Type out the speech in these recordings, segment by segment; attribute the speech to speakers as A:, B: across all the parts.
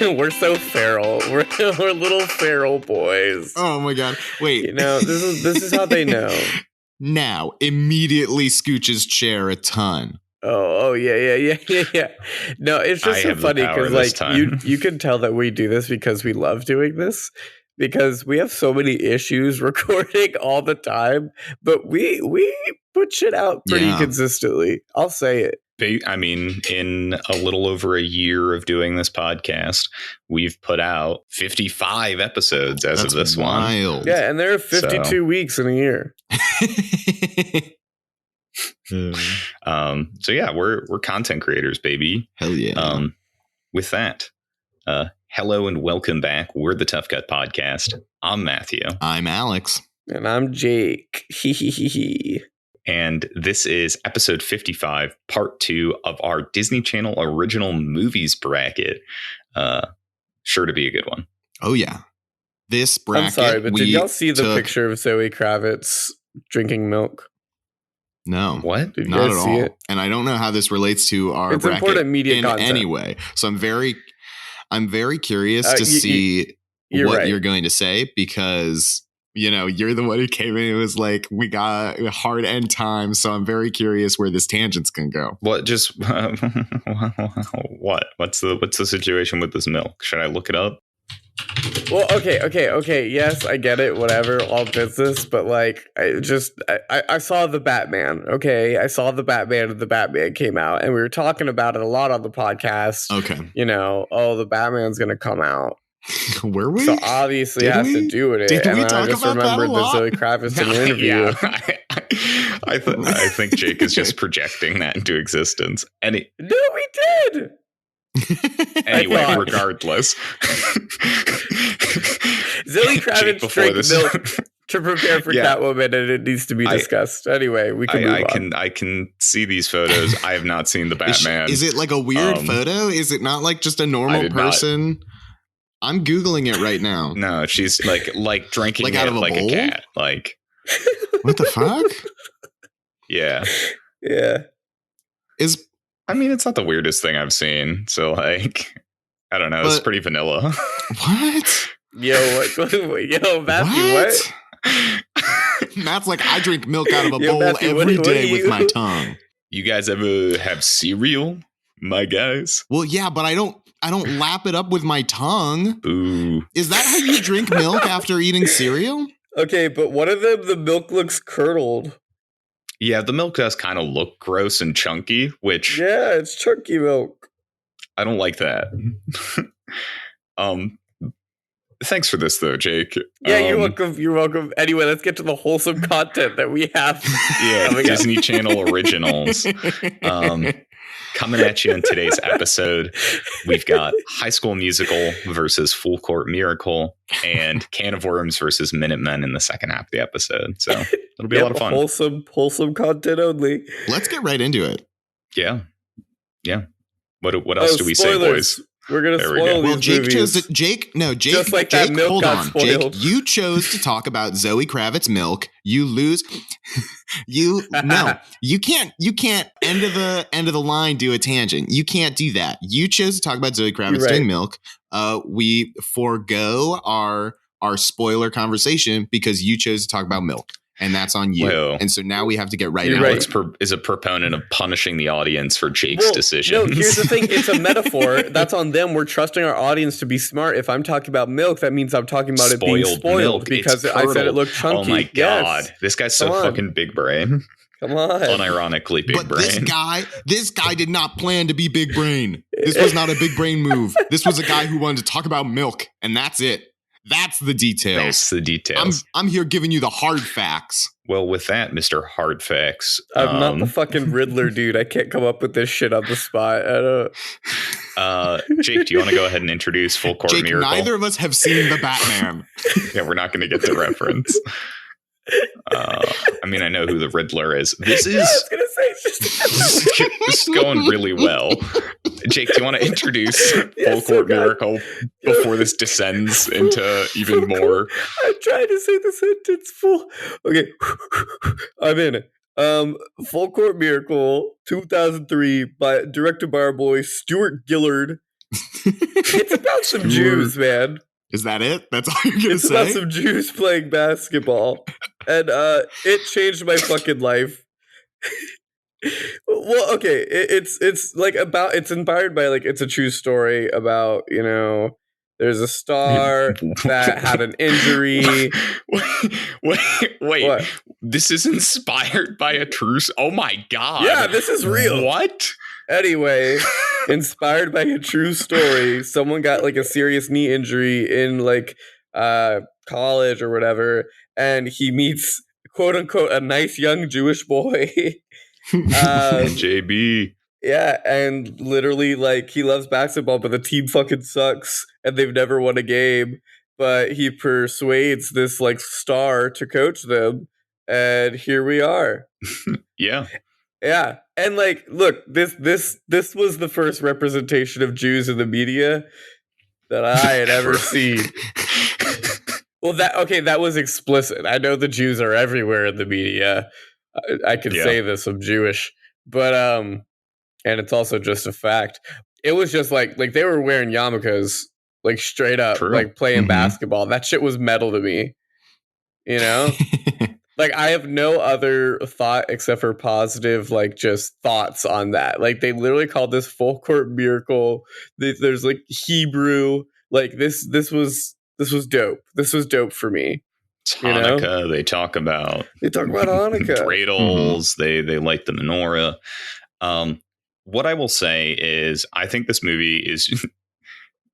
A: We're so feral. We're little feral boys.
B: Oh my god! Wait,
A: this is how they know.
B: Now immediately scooches chair a ton.
A: Oh yeah. No, it's just so funny because you can tell that we do this because we love doing this, because we have so many issues recording all the time, but we put shit out pretty consistently. I'll say it.
C: I mean, in a little over a year of doing this podcast, we've put out 55 episodes as of this
B: wild.
C: one.
A: Yeah, and there are 52 weeks in a year.
C: So yeah, we're content creators, baby.
B: Hell yeah.
C: With that, hello and welcome back. We're the Tough Cut Podcast. I'm Matthew.
B: I'm Alex.
A: And I'm Jake.
C: And this is episode 55, part 2 of our Disney Channel original movies bracket. Sure to be a good one.
B: Oh yeah. This bracket.
A: I'm sorry, but did y'all see the picture of Zoe Kravitz drinking milk?
B: No.
C: What?
A: Did you
B: not
A: guys
B: at
A: see
B: all.
A: It?
B: And I don't know how this relates to our
A: it's
B: bracket
A: important media
B: in
A: content.
B: any way. So I'm very curious to see what
A: right.
B: you're going to say, because you're the one who came in and was like, we got a hard end time. So I'm very curious where this tangent's can go.
C: What? Just what? What's the situation with this milk? Should I look it up?
A: Well, okay. Yes, I get it. Whatever, all business. But like, I saw the Batman. Okay, I saw the Batman, and the Batman came out, and we were talking about it a lot on the podcast.
B: Okay.
A: The Batman's gonna come out.
B: Were we?
A: So obviously, it has to do with it.
B: Did
A: and
B: we
A: I
B: talk
A: just
B: about
A: remembered
B: that a lot?
A: Zoe Kravitz in an interview.
C: I think Jake is just projecting that into existence.
A: No, we did.
C: Anyway, regardless.
A: Zoe Kravitz drank milk to prepare for Catwoman, and it needs to be discussed. Anyway, we can move on.
C: I can see these photos. I have not seen the Batman.
B: Is it like a weird photo? Is it not like just a normal person? I'm Googling it right now.
C: No, she's like drinking
B: like out of a
C: like
B: bowl?
C: A cat. Like,
B: what the fuck?
C: Yeah. I mean, it's not the weirdest thing I've seen. So, like, I don't know. It's pretty vanilla.
B: What?
A: Yo, Matthew, what?
B: Matt's like, I drink milk out of a bowl Matthew, every day with my tongue.
C: You guys ever have cereal, my guys?
B: Well, yeah, but I don't lap it up with my tongue.
C: Boo.
B: Is that how you drink milk after eating cereal?
A: Okay, but one of them, the milk looks curdled.
C: Yeah, the milk does kind of look gross and chunky, which...
A: Yeah, it's chunky milk.
C: I don't like that. Thanks for this, though, Jake.
A: Yeah, you're welcome. Anyway, let's get to the wholesome content that we have.
C: Yeah, Disney Channel originals. Coming at you in today's episode, we've got High School Musical versus Full Court Miracle, and Can of Worms versus Minutemen in the second half of the episode. So it'll be a lot of fun.
A: Wholesome content only.
B: Let's get right into it.
C: Yeah. What else do we say, boys?
A: We're gonna spoil these
B: Jake
A: movies.
B: Jake,
A: just like that milk got spoiled.
B: Jake, you chose to talk about Zoe Kravitz milk. You lose. You can't end of the line do a tangent. You can't do that. You chose to talk about Zoe Kravitz doing milk. We forego our spoiler conversation because you chose to talk about milk. And that's on you.
C: Well,
B: and so now we have to get right into
C: it. Is a proponent of punishing the audience for Jake's decision.
A: No, here's the thing. It's a metaphor. That's on them. We're trusting our audience to be smart. If I'm talking about milk, that means I'm talking about it being spoiled
C: milk.
A: Because I said it looked chunky.
C: Oh my God. This guy's so fucking big brain.
A: Come on.
C: Unironically big brain.
B: This guy did not plan to be big brain. This was not a big brain move. This was a guy who wanted to talk about milk, and that's it. That's the details. I'm here giving you the hard facts.
C: Well, with that, Mr. Hardfacts.
A: I'm not the fucking Riddler, dude. I can't come up with this shit on the spot.
C: Jake, do you want to go ahead and introduce Full Court Miracle?
B: Neither of us have seen the Batman.
C: Yeah, we're not going to get the reference. I mean, I know who the Riddler is. This is... I was going to say, this is going really well. Jake, do you want to introduce Full Court Miracle before this descends into even more?
A: I'm trying to say the sentence full. Okay, I'm in it. Full Court Miracle, 2003, directed by our boy Stuart Gillard. It's about some Jews, man.
B: Is that it? That's all you're gonna say?
A: It's about some Jews playing basketball, and it changed my fucking life. Well, okay, it's like about it's inspired by like it's a true story about there's a star that had an injury.
C: Wait. What? This is inspired by a true. Oh my god!
A: Yeah, this is real.
C: What?
A: Anyway, inspired by a true story, someone got like a serious knee injury in like college or whatever, and he meets quote unquote a nice young Jewish boy.
C: JB.
A: Yeah, and literally like he loves basketball, but the team fucking sucks and they've never won a game. But he persuades this like star to coach them, and here we are.
C: Yeah.
A: Yeah. And like, look, this was the first representation of Jews in the media that I had ever seen. Well, that was explicit. I know the Jews are everywhere in the media. I can say this, I'm Jewish, but and it's also just a fact. It was just like they were wearing yarmulkes, like straight up, like playing basketball. That shit was metal to me, Like I have no other thought except for positive, like just thoughts on that. Like they literally called this full court miracle. There's like Hebrew, like this was dope. This was dope for me.
C: It's Hanukkah. They talk about
A: Hanukkah.
C: dreidels. They light the menorah. What I will say is, I think this movie is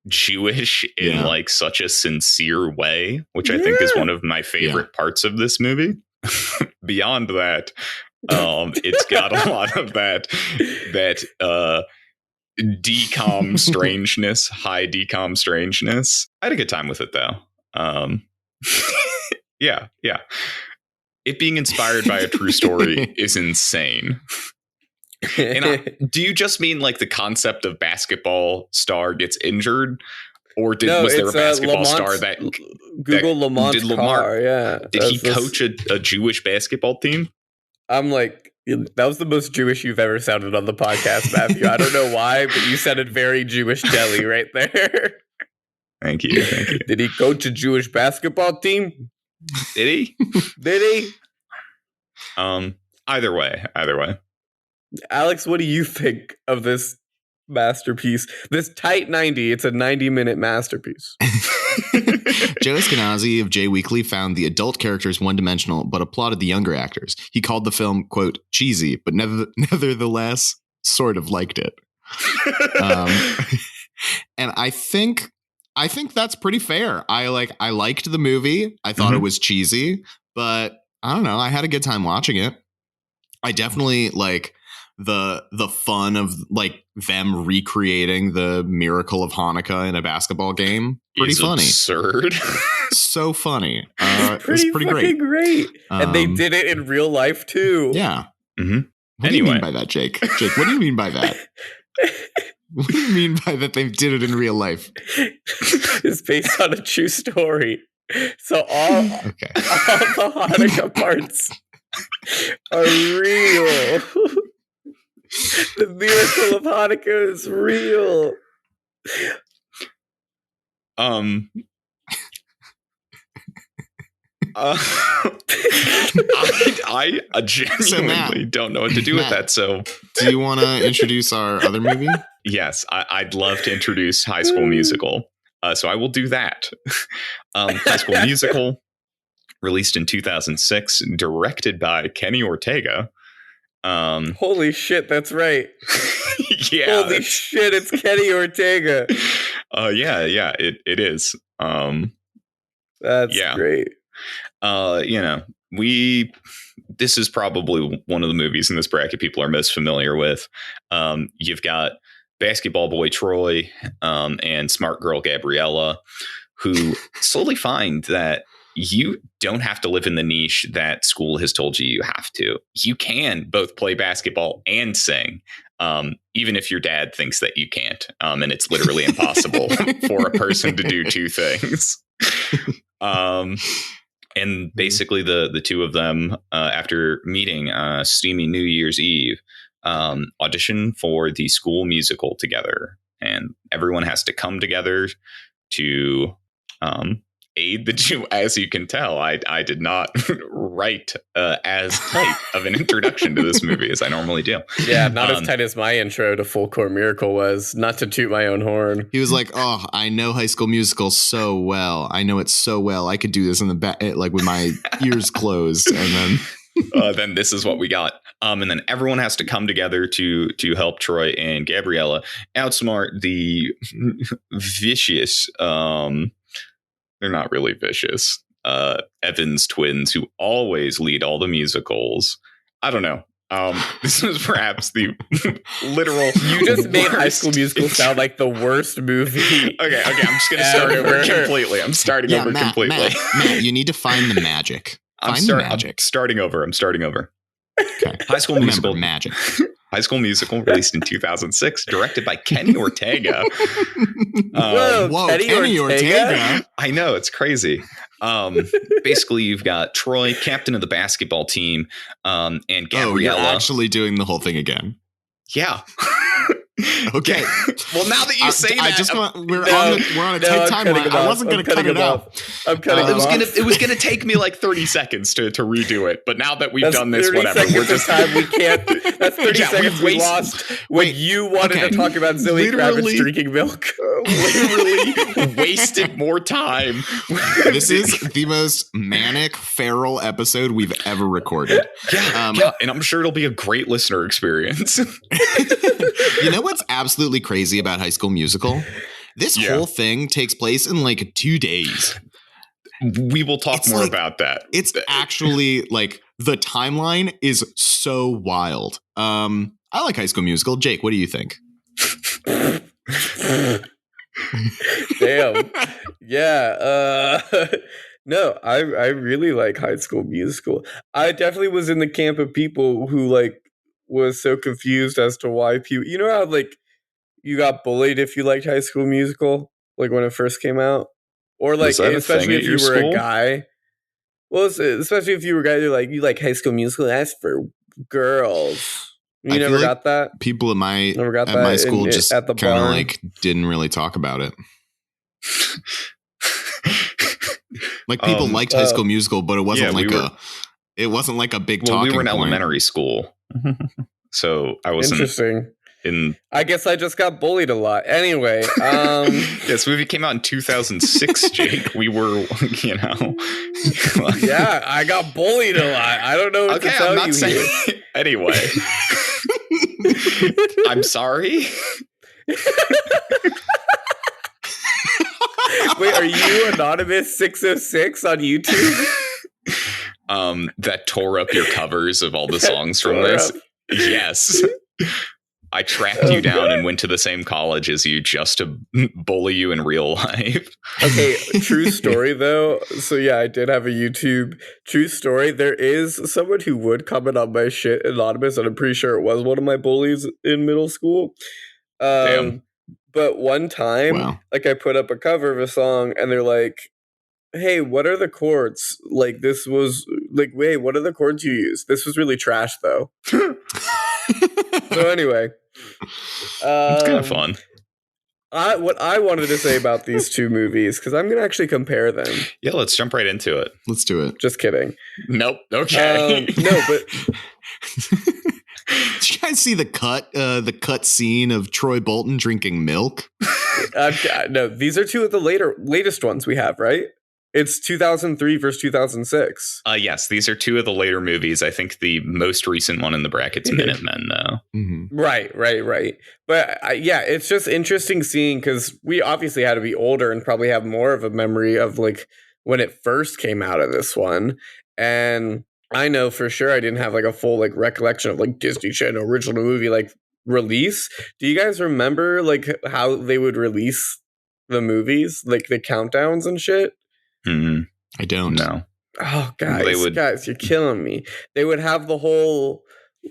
C: Jewish in like such a sincere way, which I think is one of my favorite parts of this movie. Beyond that, it's got a lot of that decom strangeness, high decom strangeness. I had a good time with it though. Yeah. It being inspired by a true story is insane. And do you just mean like the concept of basketball star gets injured? Or was there a basketball star that
A: Google Lamont
C: did Lamar?
A: Carr, yeah.
C: Did he coach a Jewish basketball team?
A: I'm like, that was the most Jewish you've ever sounded on the podcast, Matthew. I don't know why, but you sounded very Jewish deli right there.
C: Thank you.
A: Did he coach a Jewish basketball team?
C: Did he?
A: Did he?
C: Either way.
A: Alex, what do you think of this masterpiece? This tight 90. It's a 90-minute masterpiece.
B: Joe Eskenazi of Jay Weekly found the adult characters one-dimensional, but applauded the younger actors. He called the film, quote, cheesy, but nevertheless sort of liked it. And I think that's pretty fair. I liked the movie. I thought it was cheesy, but I don't know. I had a good time watching it. I definitely like the fun of like them recreating the miracle of Hanukkah in a basketball game. Pretty funny.
C: Absurd.
B: So funny. It's pretty great.
A: And they did it in real life too.
B: Yeah. Mm-hmm. What do you mean by that, Jake? Jake, what do you mean by that? What do you mean by that they did it in real life?
A: It's based on a true story. So all the Hanukkah parts are real. The miracle of Hanukkah is real.
C: I genuinely don't know what to do with that. So,
B: do you want to introduce our other movie?
C: Yes, I'd love to introduce High School Musical. So I will do that. High School Musical, released in 2006, directed by Kenny Ortega.
A: Holy shit, that's right.
C: Yeah.
A: Holy shit, it's Kenny Ortega.
C: Yeah, it is.
A: That's great.
C: This is probably one of the movies in this bracket people are most familiar with. You've got basketball boy Troy and smart girl Gabriella, who slowly find that you don't have to live in the niche that school has told you have to. You can both play basketball and sing, even if your dad thinks that you can't. And it's literally impossible for a person to do two things. And basically the two of them, after meeting steamy New Year's Eve, audition for the school musical together. And everyone has to come together to aid the Jew. As you can tell, I did not write as tight of an introduction to this movie as I normally do.
A: Yeah, not as tight as my intro to Full Court Miracle was, not to toot my own horn.
B: He was like, oh, I know High School Musical so well. I know it so well. I could do this in the back, like with my ears closed. And
C: then this is what we got. And then everyone has to come together to help Troy and Gabriella outsmart the vicious, they're not really vicious, Evans twins, who always lead all the musicals. I don't know. This was perhaps the literal.
A: You just made High School Musical sound like the worst movie.
C: Okay. I'm just going to start over completely. I'm starting over completely.
B: Matt, you need to find the magic.
C: I'm starting over. Okay. High School Musical
B: magic.
C: High School Musical, released in 2006, directed by Kenny Ortega.
A: Whoa, Kenny Ortega?
C: I know, it's crazy. Basically, you've got Troy, captain of the basketball team, and Gabriella.
B: Oh, you're actually doing the whole thing again.
C: Yeah.
B: Okay.
C: Well, now that you say that,
B: we're on a tight timeline. I wasn't going to cut it out.
A: I'm cutting it off.
C: It was going to take me like 30 seconds to redo it, but now that we've done this, whatever.
A: We're just time we can't. That's 30 seconds we lost when you wanted to talk about Zoe Kravitz drinking milk.
C: Literally wasted more time.
B: This is the most manic, feral episode we've ever recorded.
C: Yeah, and I'm sure it'll be a great listener experience.
B: You know what's absolutely crazy about High School Musical? This whole thing takes place in like 2 days.
C: We will talk more about that.
B: It's actually like the timeline is so wild. I like High School Musical. Jake, what do you think?
A: Damn. Yeah. No, I really like High School Musical. I definitely was in the camp of people who like was so confused as to why people, you know how like you got bullied if you liked High School Musical, like when it first came out, or like especially if you were a guy. Well, especially if you were a guy, they're like, you like High School Musical, that's for girls. You never got that?
B: People at my school just kind of like didn't really talk about it. Like people liked High School Musical, but it wasn't it wasn't like a big talking point.
C: We were in elementary school. So I wasn't
A: interesting. I guess I just got bullied a lot. Anyway,
C: this movie came out in 2006, Jake. We were, you know.
A: Yeah, I got bullied a lot. I don't know what to tell you here.
C: Anyway. I'm sorry.
A: Wait, are you Anonymous 606 on YouTube?
C: That tore up your covers of all the songs from this. Yes. I tracked you down and went to the same college as you just to bully you in real life.
A: Okay, true story though. So yeah, I did have a YouTube. True story. There is someone who would comment on my shit anonymous, and I'm pretty sure it was one of my bullies in middle school.
C: Damn.
A: But one time, like I put up a cover of a song and they're like, hey, what are the chords? Like this was like, wait, what are the chords you use? This was really trash though. So anyway.
C: It's kind of fun.
A: What I wanted to say about these two movies, because I'm going to actually compare them.
C: Yeah, let's jump right into it.
B: Let's do it.
A: Just kidding.
C: Nope. Okay.
A: No, but...
B: Did you guys see the cut scene of Troy Bolton drinking milk?
A: No, these are two of the latest ones we have, right? It's 2003 versus 2006.
C: Yes, these are two of the later movies. I think the most recent one in the bracket's Minutemen, though.
B: Mm-hmm.
A: Right. But yeah, it's just interesting seeing, because we obviously had to be older and probably have more of a memory of like when it first came out of this one. And I know for sure I didn't have like a full like recollection of like Disney Channel original movie like release. Do you guys remember like how they would release the movies, like the countdowns and shit?
C: Mm-hmm.
B: I don't know.
A: Oh, guys, you're killing me. They would have the whole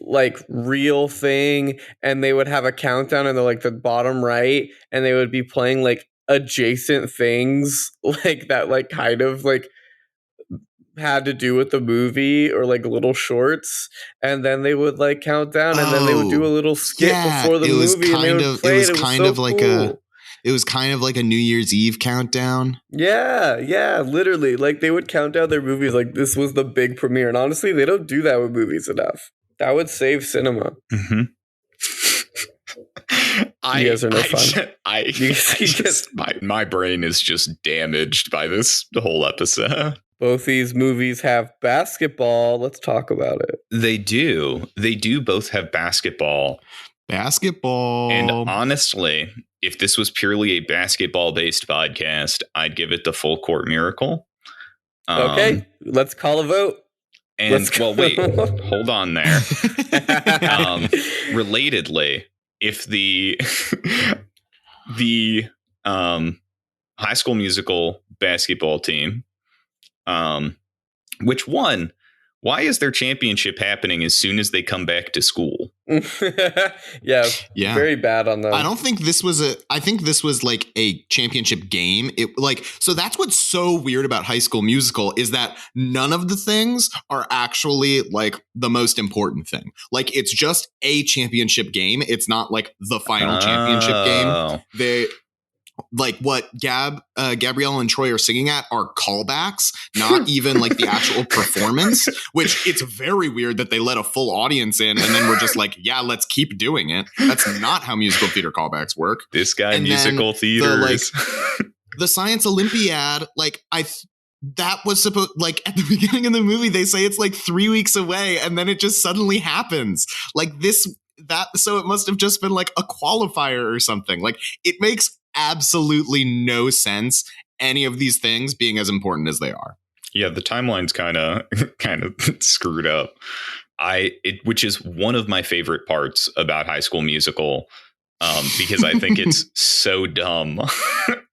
A: like real thing, and they would have a countdown in the bottom right, and they would be playing like adjacent things like that, like kind of like had to do with the movie or like little shorts, and then they would like count down, and then they would do a little skit before the movie, and they would play it. It was kind of like cool.
B: It was kind of like a New Year's Eve countdown.
A: Yeah, literally. Like they would count down their movies like this was the big premiere. And honestly, they don't do that with movies enough. That would save cinema.
C: Mm-hmm.
A: You guys are no fun.
C: My brain is just damaged by this whole episode.
A: Both these movies have basketball. Let's talk about it.
C: They do. They do both have basketball.
B: And
C: honestly, if this was purely a basketball-based podcast, I'd give it the Full Court Miracle.
A: Okay, let's call a vote.
C: And wait, hold on there. Relatedly, if the High School Musical basketball team, which won, why is their championship happening as soon as they come back to school?
A: yeah, very bad on them.
B: I think this was like a championship game. So that's what's so weird about High School Musical is that none of the things are actually like the most important thing. Like it's just a championship game. It's not like the final championship game. They like what Gabrielle and Troy are singing at are callbacks, not even like the actual performance, which it's very weird that they let a full audience in and then we're just like, yeah, let's keep doing it. That's not how musical theater callbacks work.
C: This guy, and musical theaters.
B: The Science Olympiad, that was supposed, like at the beginning of the movie, they say it's like 3 weeks away and then it just suddenly happens. So it must have just been like a qualifier or something. Like it makes absolutely no sense any of these things being as important as they are.
C: Yeah, the timeline's kind of screwed up. Which is one of my favorite parts about High School Musical, because I think it's so dumb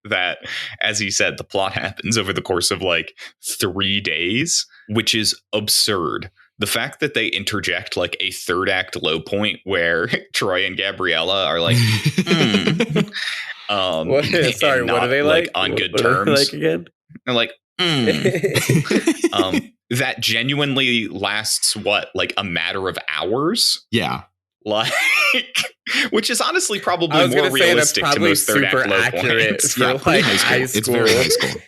C: that, as he said, the plot happens over the course of like 3 days, which is absurd. The fact that they interject like a third act low point where Troy and Gabriella are like,
A: what are they like?
C: On good terms.
A: Like again?
C: They're like, that genuinely lasts like a matter of hours.
B: Yeah.
C: Like, which is honestly probably more realistic to most third act low points.
B: For like high school. It's very high school.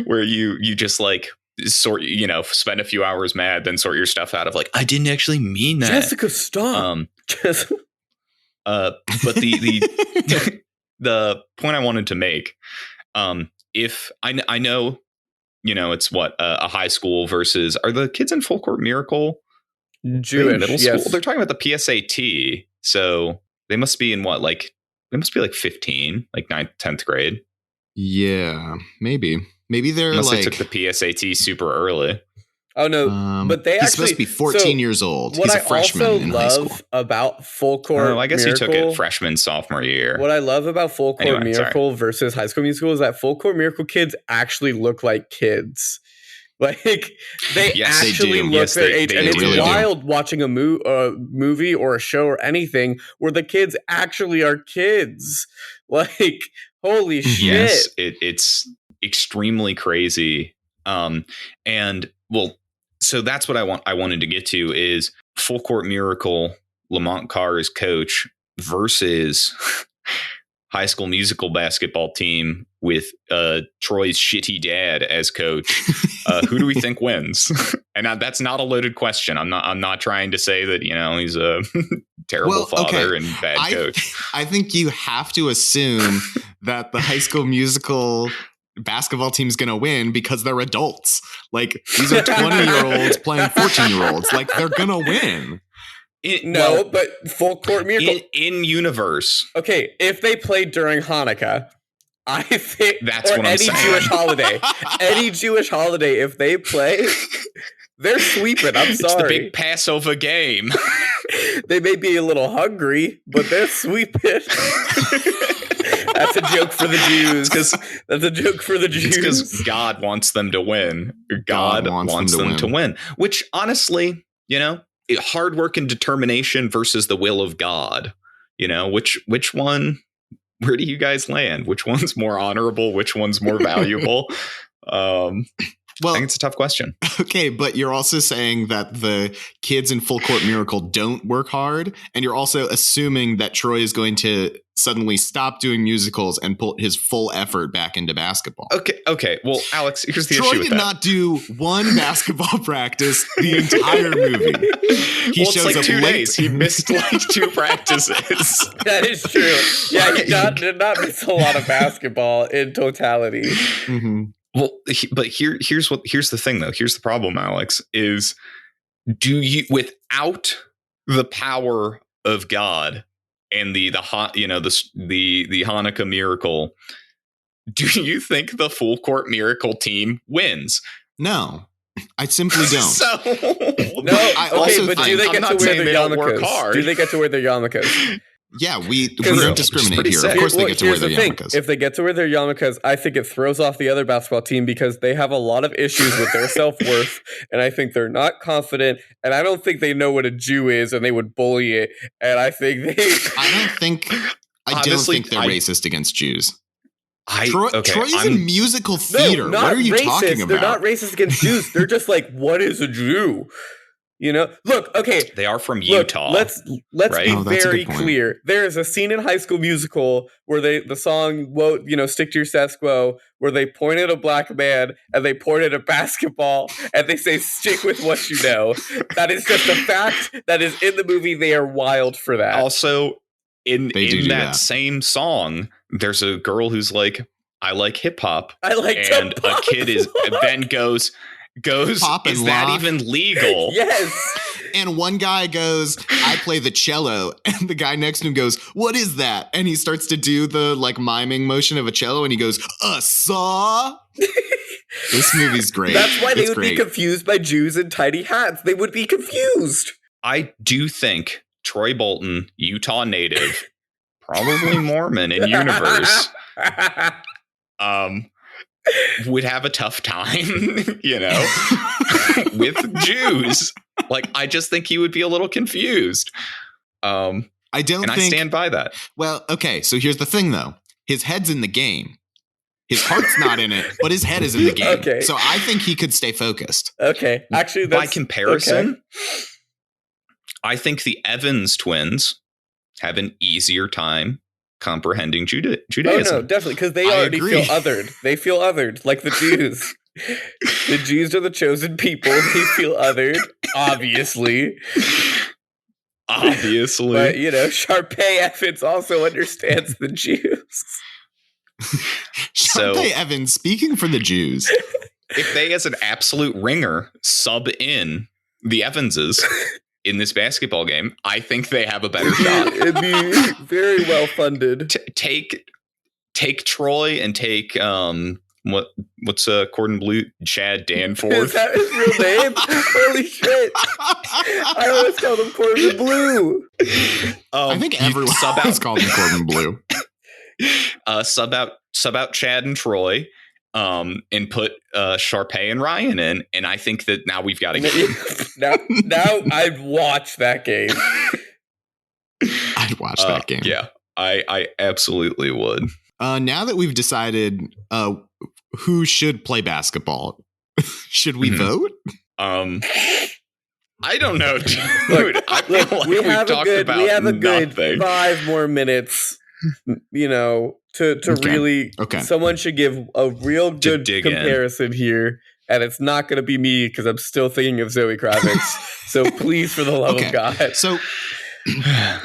C: Where you just like spend a few hours mad, then sort your stuff out of like, I didn't actually mean that.
A: Jessica, stop.
C: But the point I wanted to make, if I know, it's what a high school versus, are the kids in Full Court Miracle
A: Jewish
C: middle school? They're talking about the PSAT, so they must be in what, like they must be like 15, like 9th, 10th grade.
B: Yeah, maybe they're
C: unless
B: like
C: they took the PSAT super early.
A: Oh no, but
B: he's supposed to be 14 years old. He's a freshman in high school.
A: About Full Court
C: I guess
A: Miracle,
C: he took it freshman, sophomore year.
A: What I love about Full Court Miracle versus High School Musical is that Full Court Miracle kids actually look like kids. Like they actually look their age, and it's really wild watching a movie or a show or anything where the kids actually are kids. Like holy shit!
C: Yes, it's extremely crazy. And well, so that's what I wanted to get to is Full Court Miracle, Lamont Carr as coach versus High School Musical basketball team with Troy's shitty dad as coach. Who do we think wins? And that's not a loaded question. I'm not trying to say that he's a terrible father and bad coach.
B: I think you have to assume that the High School Musical basketball team's gonna win because they're adults. Like these are 20-year-olds playing 14-year-olds. Like they're gonna win.
A: But Full Court Miracle
C: in universe.
A: Okay, if they played during Hanukkah, I think
C: that's what I'm saying.
A: Any Jewish holiday, if they play, they're sweeping. I'm sorry.
C: It's the big Passover game.
A: They may be a little hungry, but they're sweeping. That's a joke for the Jews. That's a joke for the Jews.
C: Because God wants them to win. God wants them to win. Which honestly, hard work and determination versus the will of God. Which one? Where do you guys land? Which one's more honorable? Which one's more valuable? Well, I think it's a tough question.
B: Okay, but you're also saying that the kids in Full Court Miracle don't work hard, and you're also assuming that Troy is going to suddenly stop doing musicals and put his full effort back into basketball.
C: Okay. Well, Alex, here's the
B: Troy
C: issue with
B: did
C: that.
B: not do one basketball practice the entire movie.
C: He shows like up 2 days. He missed like 2 practices.
A: That is true. Yeah, he did not miss a lot of basketball in totality.
B: Mm-hmm.
C: Well, but here's the thing though. Here's the problem, Alex, is do you, without the power of God and the Hanukkah miracle, do you think the Full Court Miracle team wins?
B: No, I simply don't.
C: So
A: but do they get to wear their yarmulkes? Do they get to wear their yarmulkes?
B: Yeah, we don't discriminate here. Of course they get to wear their yarmulkes.
A: If they get to wear their yarmulkes, I think it throws off the other basketball team because they have a lot of issues with their self-worth, and I think they're not confident, and I don't think they know what a Jew is, and they would bully it, and I think they...
B: I don't think they're racist against Jews. Troy's in musical theater.
A: No,
B: what are you talking about?
A: They're not racist against Jews. They're just like, what is a Jew? You know, look, okay.
C: They are from Utah.
A: Let's be very clear. There is a scene in High School Musical where the song, stick to your status quo, where they point at a black man and they point at a basketball and they say, stick with what you know. That is just a fact that is in the movie. They are wild for that.
C: Also, in that same song, there's a girl who's like, I like hip hop. And a kid then goes,
B: Pop
C: is
B: and
C: that
B: lock.
C: even legal?
A: Yes.
B: And one guy goes, I play the cello. And the guy next to him goes, what is that? And he starts to do the miming motion of a cello. And he goes, a saw. This movie's great.
A: That's why they would be confused by Jews in tiny hats. They would be confused.
C: I do think Troy Bolton, Utah native, probably Mormon in universe, would have a tough time, with Jews. I just think he would be a little confused. I stand by that.
B: Well, okay, so here's the thing, though. His head's in the game. His heart's not in it, but his head is in the game.
A: Okay.
B: So I think he could stay focused.
A: Okay. Actually,
C: by comparison, I think the Evans twins have an easier time comprehending Judaism.
A: Oh, no, definitely, because they already feel othered. They feel othered, like the Jews. The Jews are the chosen people. They feel othered, obviously. But, Sharpay Evans also understands the Jews.
B: Sharpay Evans, speaking for the Jews.
C: If they, as an absolute ringer, sub in the Evanses in this basketball game, I think they have a better shot.
A: It'd be very well funded.
C: Take Troy and take what's Cordon Bleu? Chad Danforth.
A: Is that his real name? Holy shit! I always called him Cordon Bleu.
B: I think everyone always called him Cordon Bleu.
C: Sub out Chad and Troy. And put Sharpay and Ryan in, and I think that now we've got a game.
A: now I'd watch that game.
B: I'd watch that game.
C: Yeah, I absolutely would.
B: Now that we've decided who should play basketball, should we vote?
C: I don't know, dude. I feel like
A: we have a good
C: nothing.
A: 5 more minutes. To really, someone should give a real good comparison here, and it's not going to be me because I'm still thinking of Zoe Kravitz. So please, for the love of God.
B: So,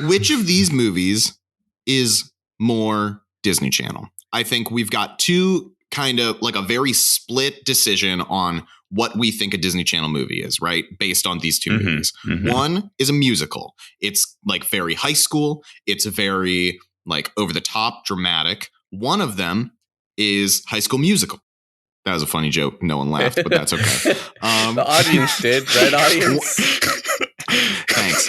B: which of these movies is more Disney Channel? I think we've got two kind of a very split decision on what we think a Disney Channel movie is, right? Based on these two movies. Mm-hmm. One is a musical. It's very high school. It's very over the top, dramatic. One of them is High School Musical. That was a funny joke. No one laughed, but that's okay.
A: The audience did, right, audience?
B: Thanks.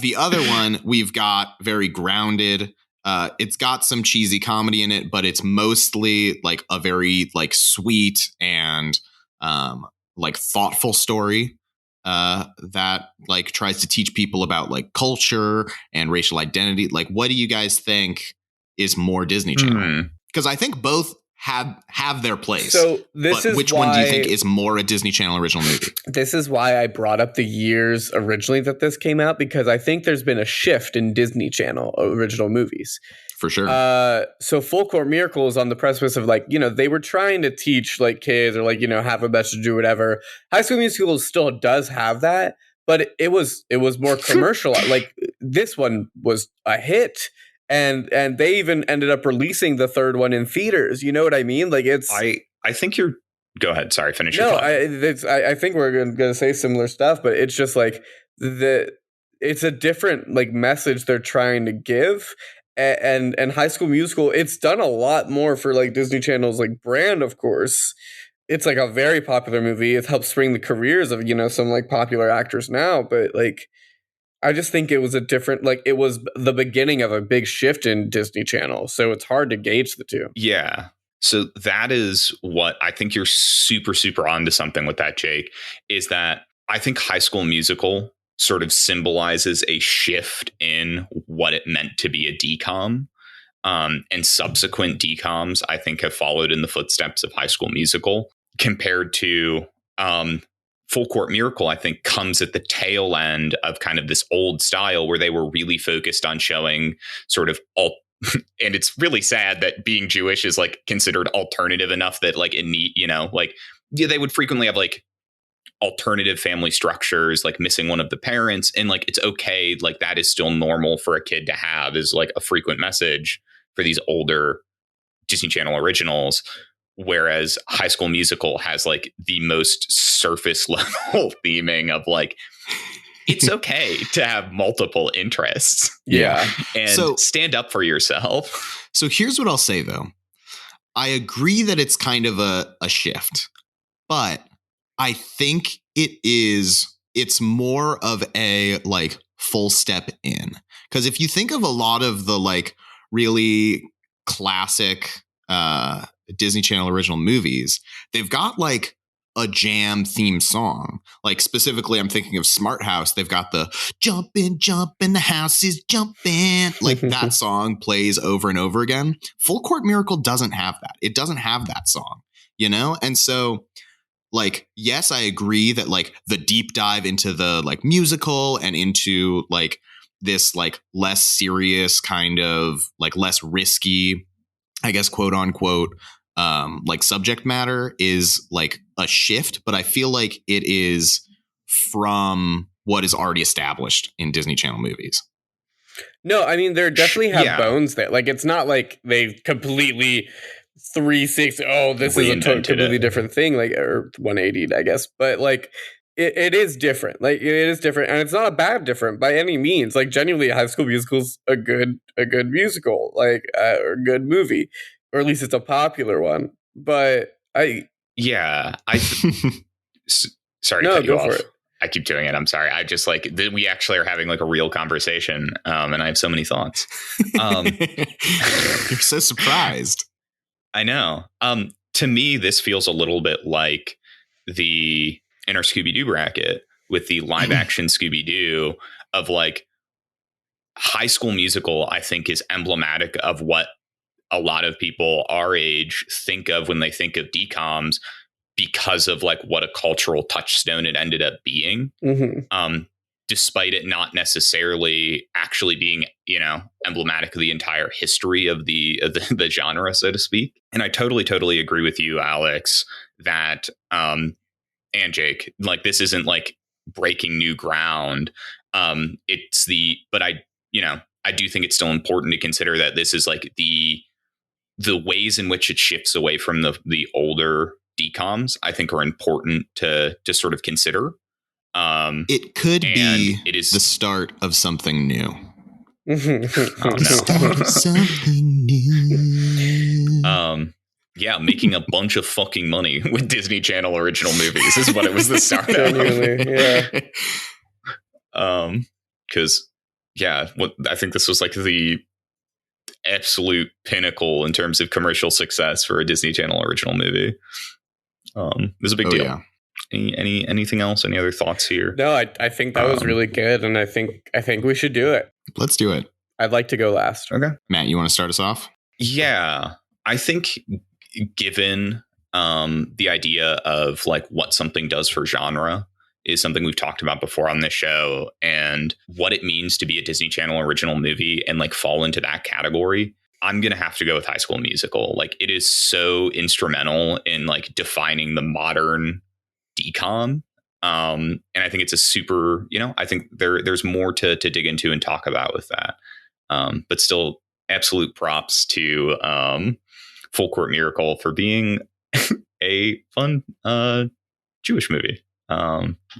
B: The other one, we've got very grounded. It's got some cheesy comedy in it, but it's mostly a very sweet and thoughtful story that tries to teach people about culture and racial identity. What do you guys think is more Disney Channel? Because I think both have their place.
A: So this is
B: which
A: why,
B: one do you think is more a Disney Channel original movie?
A: This is why I brought up the years originally that this came out, because I think there's been a shift in Disney Channel original movies.
B: For sure.
A: So Full Court Miracle is on the precipice of like, they were trying to teach like kids or like, have a message or whatever. High School Musical still does have that, but it was more commercial. Like this one was a hit. And they even ended up releasing the third one in theaters. You know what I mean? Like it's.
C: I think you're. Go ahead. Sorry, finish your thought.
A: I think we're going to say similar stuff, but it's just like it's a different like message they're trying to give. And High School Musical, it's done a lot more for like Disney Channel's like brand. Of course, it's like a very popular movie. It helps spring the careers of some like popular actors now, but like. I just think it was it was the beginning of a big shift in Disney Channel. So it's hard to gauge the two.
C: Yeah. So that is what I think you're super, super onto something with that, Jake, is that I think High School Musical sort of symbolizes a shift in what it meant to be a DCOM. And subsequent DCOMs, I think, have followed in the footsteps of High School Musical compared to Full Court Miracle, I think, comes at the tail end of kind of this old style where they were really focused on showing sort of and it's really sad that being Jewish is like considered alternative enough that like it need, they would frequently have like alternative family structures, like missing one of the parents. And like, it's okay. Like that is still normal for a kid to have is like a frequent message for these older Disney Channel originals. Whereas High School Musical has like the most surface level theming of like, it's okay to have multiple interests.
A: Yeah.
C: And stand up for yourself.
B: So here's what I'll say, though. I agree that it's kind of a shift, but I think it's more of a like full step in. Because if you think of a lot of the like really classic Disney Channel original movies, they've got like a jam theme song. Like specifically, I'm thinking of Smart House. They've got the jumpin', the house is jumping. Like that song plays over and over again. Full Court Miracle doesn't have that. It doesn't have that song, And so like, yes, I agree that like the deep dive into the like musical and into like this like less serious kind of like less risky, I guess, quote unquote, like subject matter is like a shift, but I feel like it is from what is already established in Disney Channel movies.
A: No, I mean, there definitely have bones there. Like, it's not like they've completely 360. Oh, this is a completely different thing, like, or 180, I guess. But like, it is different. Like, it is different, and it's not a bad different by any means. Like, genuinely, High School Musical's a good musical, like, or a good movie, or at least it's a popular one. But sorry
C: to cut you off. I keep doing it. I'm sorry. I just like we actually are having like a real conversation, and I have so many thoughts.
B: You're so surprised.
C: I know. To me, this feels a little bit like the Inner Scooby-Doo bracket with the live action Scooby-Doo of like High School Musical. I think is emblematic of what a lot of people our age think of when they think of DCOMs, because of like what a cultural touchstone it ended up being. Mm-hmm. Despite it not necessarily actually being, emblematic of the entire history of the genre, so to speak. And I totally agree with you, Alex, that, and Jake, like, this isn't like breaking new ground. But I do think it's still important to consider that this is like the ways in which it shifts away from the older DCOMs, I think, are important to sort of consider.
B: It could be the start of something new.
C: Oh, no.
B: Something new.
C: Yeah, making a bunch of fucking money with Disney Channel original movies is what it was the start of.
A: Yeah.
C: Because I think this was like the absolute pinnacle in terms of commercial success for a Disney Channel original movie. It was a big deal. Yeah. Anything else? Any other thoughts here?
A: No, I think that was really good, and I think we should do it.
B: Let's do it.
A: I'd like to go last.
C: Okay,
B: Matt, you want to start us off?
C: Yeah, I think given the idea of like what something does for genre is something we've talked about before on this show, and what it means to be a Disney Channel original movie and like fall into that category, I'm going to have to go with High School Musical. Like, it is so instrumental in like defining the modern DCOM. And I think it's a super, I think there's more to dig into and talk about with that. But still, absolute props to Full Court Miracle for being a fun Jewish movie.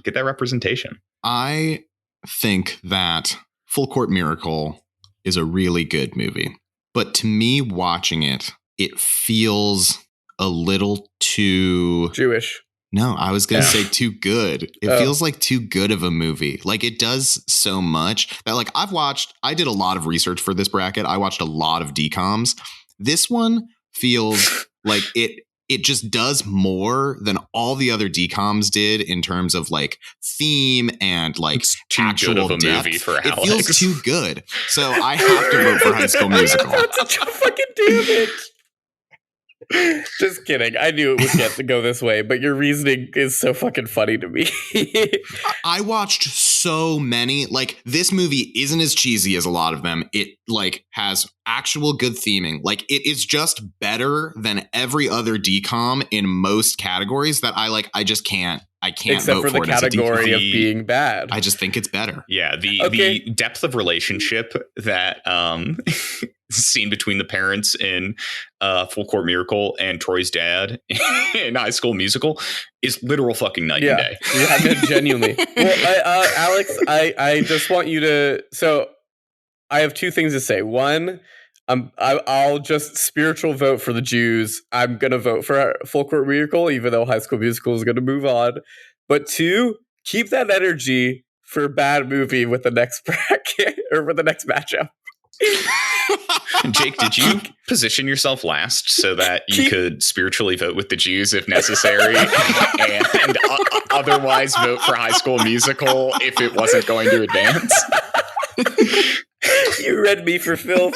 C: Get that representation.
B: I think that Full Court Miracle is a really good movie, but to me, watching it, it feels a little too
A: Jewish.
B: No, I was going to say too good. It feels like too good of a movie. Like, it does so much that, like, I did a lot of research for this bracket. I watched a lot of DCOMs. This one feels like it just does more than all the other DCOMs did in terms of like theme and like
C: it's too
B: actual
C: good of a
B: depth.
C: movie for Alex.
B: It feels too good. So I have to vote for High School Musical.
A: Fucking damn it. Just kidding. I knew it would get to go this way, but your reasoning is so fucking funny to me.
B: I watched so many. Like, this movie isn't as cheesy as a lot of them. It like has actual good theming. Like, it is just better than every other DCOM in most categories that I just can't. I can't
A: except
B: vote
A: for the category of being bad.
B: I just think it's better.
C: Yeah, the depth of relationship that scene between the parents in Full Court Miracle and Troy's dad in High School Musical is literal fucking night and day.
A: Yeah, genuinely. Well, Alex, I just want you to. So I have two things to say. One, I'll just spiritual vote for the Jews. I'm gonna vote for Full Court Miracle, even though High School Musical is gonna move on. But two, keep that energy for bad movie with the next bracket or with the next matchup.
C: Jake, did you position yourself last so that you could spiritually vote with the Jews if necessary, and otherwise vote for High School Musical if it wasn't going to advance?
A: You read me for filth.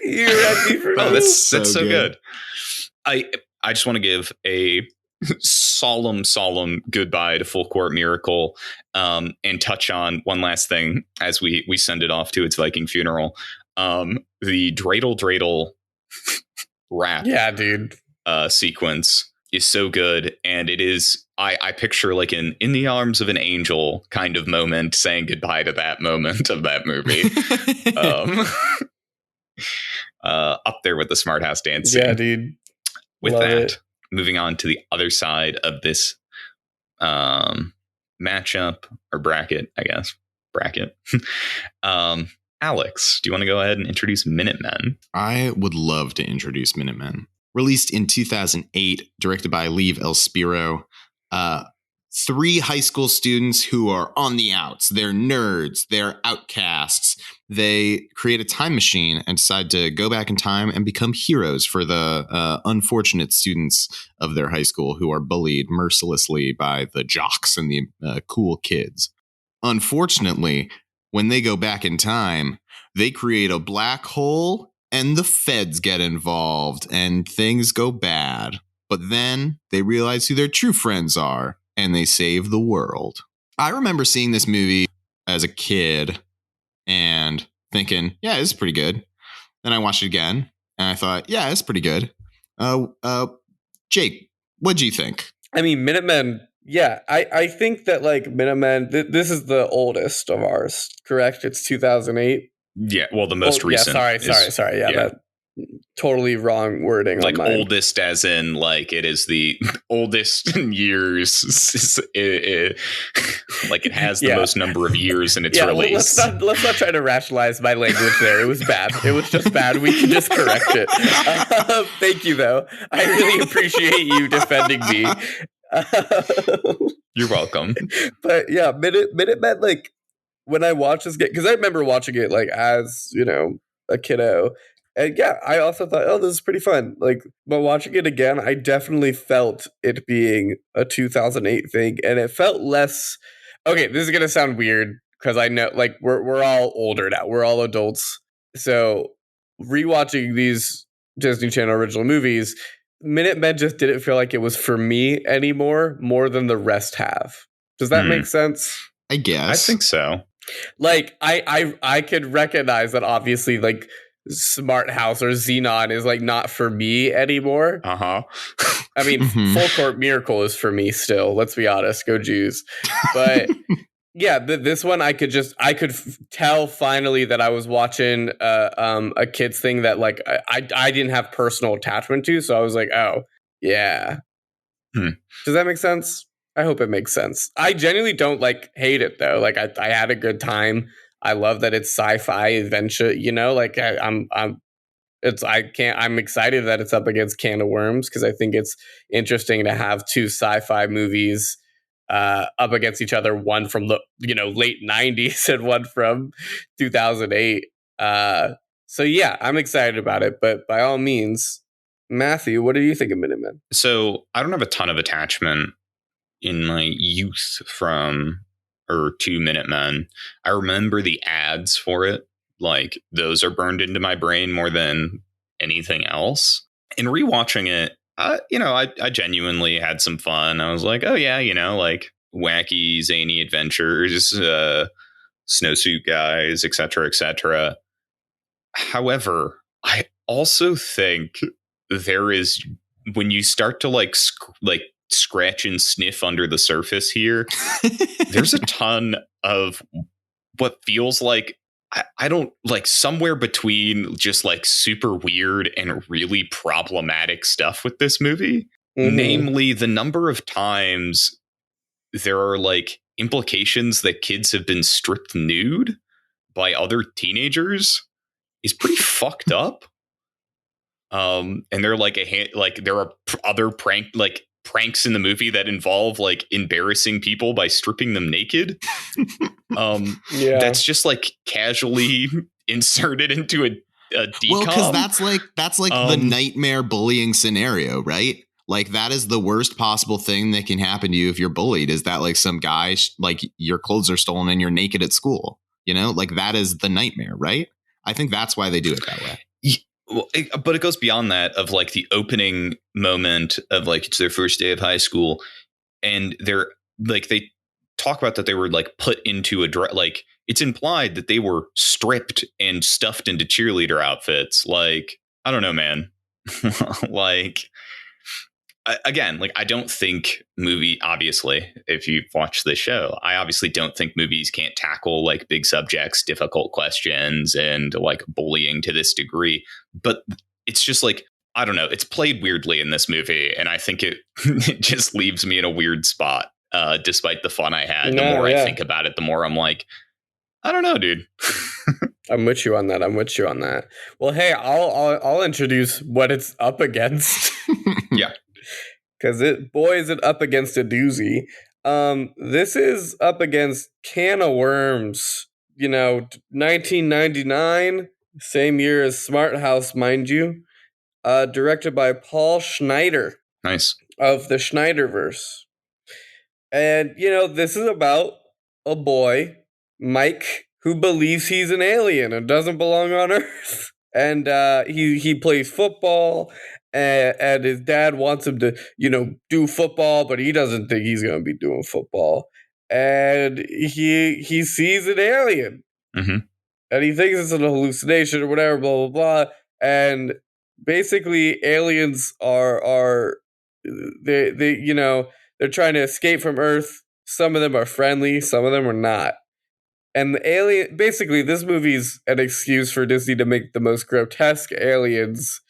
A: You read me for filth.
C: Oh, that's so good. I just want to give a solemn goodbye to Full Court Miracle, and touch on one last thing as we send it off to its Viking funeral. The dreidel rap,
A: dude,
C: sequence is so good, and it is I picture like in the arms of an angel kind of moment, saying goodbye to that moment of that movie. Up there with the Smart House dance scene.
A: Yeah, dude.
C: With Love that, moving on to the other side of this matchup or bracket, I guess. Bracket. Alex, do you want to go ahead and introduce Minutemen?
B: I would love to introduce Minutemen. Released in 2008, directed by Lev L. Spiro. 3 high school students who are on the outs. They're nerds. They're outcasts. They create a time machine and decide to go back in time and become heroes for the unfortunate students of their high school who are bullied mercilessly by the jocks and the cool kids. Unfortunately, when they go back in time, they create a black hole and the feds get involved and things go bad. But then they realize who their true friends are and they save the world. I remember seeing this movie as a kid and thinking, yeah, it's pretty good. Then I watched it again and I thought, yeah, it's pretty good. Jake, what do you think?
A: I mean, Minutemen, yeah, I think that like Minutemen, this is the oldest of ours, correct? It's 2008.
C: Yeah, well, the most recent.
A: Yeah, sorry. Yeah, that totally wrong wording.
C: Like oldest as in like it is the oldest in years. Like it has the most number of years in its release.
A: Let's not try to rationalize my language there. It was bad. It was just bad. We can just correct it. Thank you, though. I really appreciate you defending me.
C: You're welcome.
A: But yeah, Minutemen, like when I watched this game, because I remember watching it like as, a kiddo. And yeah, I also thought, oh, this is pretty fun. Like, but watching it again, I definitely felt it being a 2008 thing. And it felt less, okay, this is going to sound weird because I know, like, we're all older now. We're all adults. So rewatching these Disney Channel original movies, Minutemen just didn't feel like it was for me anymore, more than the rest have. Does that make sense?
B: I guess.
C: I think so.
A: Like, I could recognize that obviously, like, Smart House or Zenon is, like, not for me anymore.
C: Uh-huh.
A: I mean, Full Court Miracle is for me still. Let's be honest. Go Jews. But yeah, this one I could tell finally that I was watching a kids thing that like I didn't have personal attachment to. So I was like, oh yeah. Does that make sense? I hope it makes sense. I genuinely don't like hate it though. Like I had a good time. I love that it's sci-fi adventure. You know, like I'm excited that it's up against Can of Worms because I think it's interesting to have two sci-fi movies up against each other, one from the late 90s and one from 2008. So yeah, I'm excited about it. But by all means, Matthew, what do you think of Minutemen?
C: So I don't have a ton of attachment in my youth to Minutemen. I remember the ads for it. Like those are burned into my brain more than anything else. In rewatching it, I genuinely had some fun. I was like, oh yeah, like wacky, zany adventures, snowsuit guys, etc., etc. However, I also think there is, when you start to like scratch and sniff under the surface here, there's a ton of what feels like, I don't like, somewhere between just like super weird and really problematic stuff with this movie. Namely, the number of times there are like implications that kids have been stripped nude by other teenagers is pretty fucked up. And they're like there are other pranks in the movie that involve like embarrassing people by stripping them naked. That's just like casually inserted into a decom.
B: Well, because that's like the nightmare bullying scenario, right? Like that is the worst possible thing that can happen to you if you're bullied, is that like some guy like your clothes are stolen and you're naked at school, like that is the nightmare, right? I think that's why they do it that way.
C: Well, but it goes beyond that, of like the opening moment of like it's their first day of high school, and they're like, they talk about that they were like put into like it's implied that they were stripped and stuffed into cheerleader outfits. Like, I don't know, man. Like, again, like I don't think obviously, if you've watched the show, I obviously don't think movies can't tackle like big subjects, difficult questions, and like bullying to this degree. But it's just like, I don't know, it's played weirdly in this movie. And I think it just leaves me in a weird spot, despite the fun I had. The more I think about it, the more I'm like, I don't know, dude.
A: I'm with you on that. Well, hey, I'll introduce what it's up against.
C: Yeah.
A: Because is it up against a doozy. This is up against Can of Worms. 1999, same year as Smart House, mind you. Directed by Paul Schneider.
C: Nice.
A: Of the Schneiderverse. And, this is about a boy, Mike, who believes he's an alien and doesn't belong on Earth. And he plays football. And his dad wants him to, do football, but he doesn't think he's going to be doing football. And he sees an alien.
B: Mm-hmm.
A: And he thinks it's an hallucination or whatever, blah, blah, blah. And basically, aliens are they're trying to escape from Earth. Some of them are friendly, some of them are not. And the alien, basically, this movie's an excuse for Disney to make the most grotesque aliens.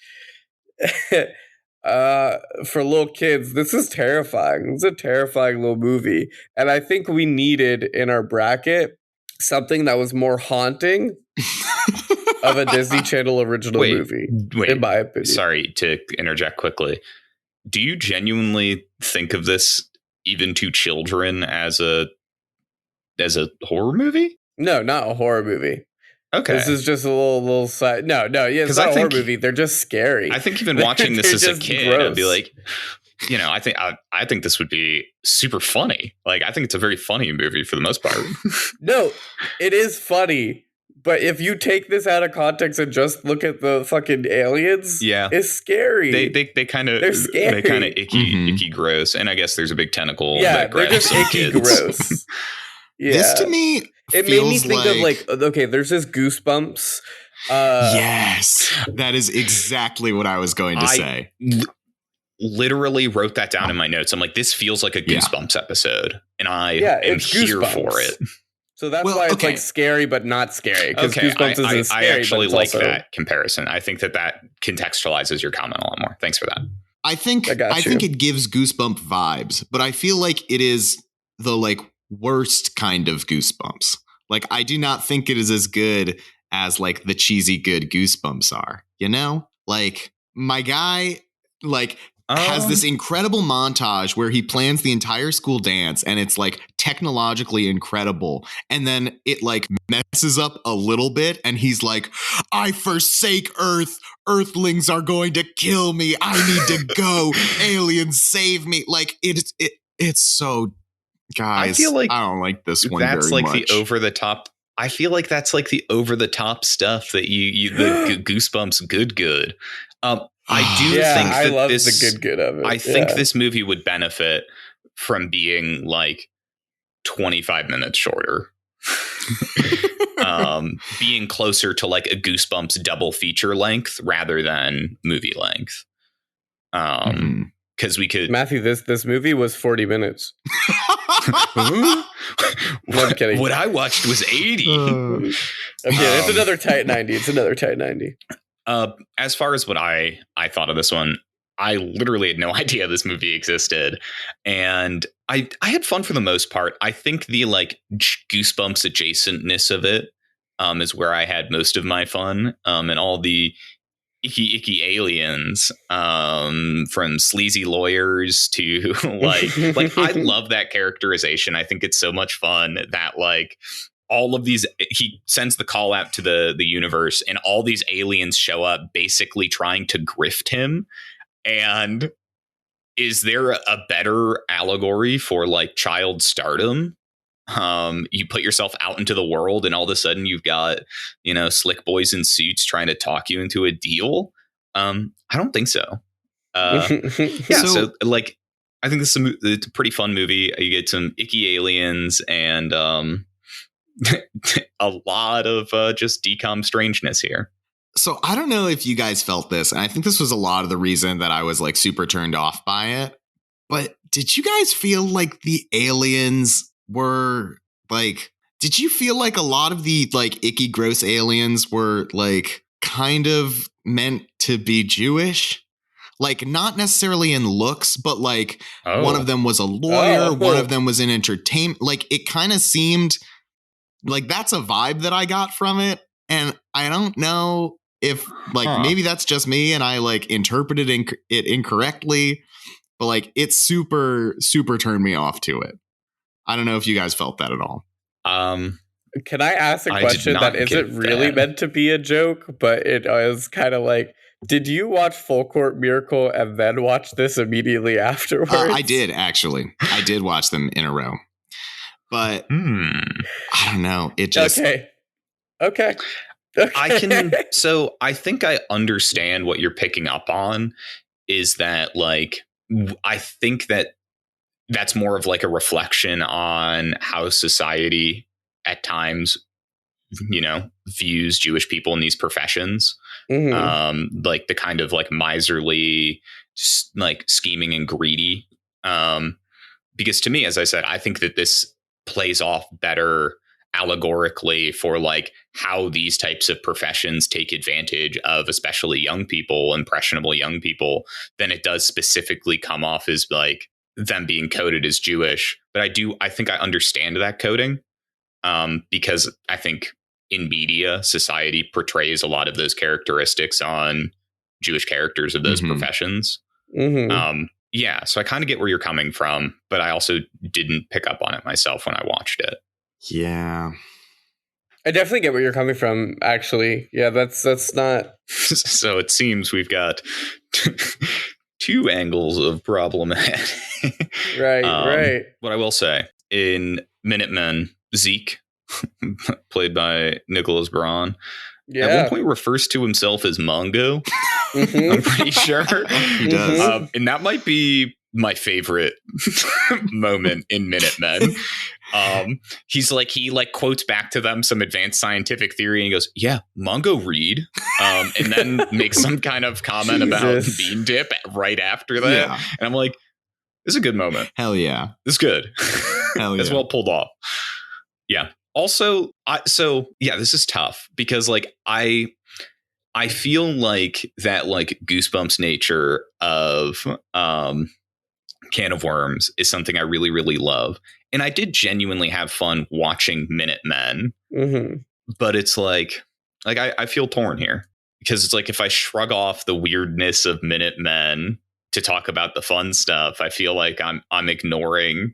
A: For little kids. This is terrifying. It's a terrifying little movie. And I think we needed in our bracket something that was more haunting of a Disney Channel original movie.
C: Wait,
A: in my opinion.
C: Sorry to interject quickly. Do you genuinely think of this even to children as a horror movie?
A: No, not a horror movie.
C: Okay.
A: This is just a little side. No, yeah, it's not a horror movie. They're just scary.
C: I think even watching this as a kid, gross. I'd be like, I think this would be super funny. Like, I think it's a very funny movie for the most part.
A: No, it is funny, But if you take this out of context and just look at the fucking aliens, it's scary.
C: They kind of icky gross, and I guess there's a big tentacle.
A: Yeah, they're just icky gross. Yeah.
B: This to me,
A: it made me think of like, okay, there's this Goosebumps.
B: Yes, that is exactly what I was going to say.
C: Literally wrote that down in my notes. I'm like, this feels like a Goosebumps episode, and I am here for it.
A: So that's why it's like scary, but not scary. Because Goosebumps isn't scary.
C: I actually like that comparison. I think that contextualizes your comment a lot more. Thanks for that.
B: I think it gives Goosebump vibes, but I feel like it is the like worst kind of Goosebumps. Like, I do not think it is as good as like the cheesy good Goosebumps are. You know, like my guy, like. Has this incredible montage where he plans the entire school dance and it's like technologically incredible. And then it like messes up a little bit and he's like, I forsake Earth. Earthlings are going to kill me. I need to go. Aliens, save me. Like it's so, guys, I feel like I don't like this one
C: that's
B: very
C: like
B: much.
C: The over the top. I feel like that's like the over the top stuff that the Goosebumps good. I do think that
A: I love the good of it.
C: I think this movie would benefit from being like 25 minutes shorter. Being closer to like a Goosebumps double feature length rather than movie length. Because we could
A: Matthew, this movie was 40 minutes. No, I'm kidding.
C: What I watched was 80.
A: Okay, it's another tight 90.
C: As far as what I thought of this one, I literally had no idea this movie existed, and I had fun for the most part. I think the like Goosebumps adjacentness of it is where I had most of my fun, and all the icky aliens, from sleazy lawyers to like I love that characterization. I think it's so much fun that like. All of these, he sends the call out to the universe, and all these aliens show up basically trying to grift him. And is there a better allegory for like child stardom? You put yourself out into the world and all of a sudden you've got, slick boys in suits trying to talk you into a deal. I don't think so. So like, I think it's a pretty fun movie. You get some icky aliens and, a lot of just decom strangeness here.
B: So I don't know if you guys felt this, and I think this was a lot of the reason that I was like super turned off by it. But did you guys feel like the aliens were like, did you feel like a lot of the like icky gross aliens were like kind of meant to be Jewish? Like not necessarily in looks, but like one of them was a lawyer, one of them was in entertainment. Like it kind of seemed like that's a vibe that I got from it. And I don't know if like maybe that's just me and I like interpreted it incorrectly, but like it super turned me off to it. I don't know if you guys felt that at all.
A: Can I ask a question that isn't really meant to be a joke, but it was kind of like, did you watch Full Court Miracle and then watch this immediately afterwards?
B: I did, actually. I did watch them in a row. But I don't know. It just
A: okay.
C: So I think I understand what you're picking up on is that like I think that that's more of like a reflection on how society at times, views Jewish people in these professions. Like the kind of like miserly, like scheming and greedy. Because to me, as I said, I think that this plays off better allegorically for like how these types of professions take advantage of especially young people, impressionable young people, than it does specifically come off as like them being coded as Jewish. But I think I understand that coding, because I think in media, society portrays a lot of those characteristics on Jewish characters of those professions. Yeah, so I kind of get where you're coming from, but I also didn't pick up on it myself when I watched it.
B: Yeah.
A: I definitely get where you're coming from, actually. Yeah, that's not...
C: So it seems we've got two angles of problem ahead.
A: Right.
C: What I will say, in Minutemen, Zeke, played by Nicholas Braun,
A: at
C: one point refers to himself as Mongo. I'm pretty sure
B: he does.
C: And that might be my favorite moment in Minutemen. He's like, he quotes back to them some advanced scientific theory and he goes, yeah, Mongo read. And then makes some kind of comment about bean dip right after that. Yeah. And I'm like, this is a good moment.
B: Hell yeah.
C: This is good.
B: Hell yeah.
C: It's well pulled off. Yeah. Also, this is tough because I feel like that Goosebumps nature of Can of Worms is something I really, really love. And I did genuinely have fun watching Minutemen.
A: Mm-hmm.
C: But it's I feel torn here because it's if I shrug off the weirdness of Minutemen to talk about the fun stuff, I feel like I'm ignoring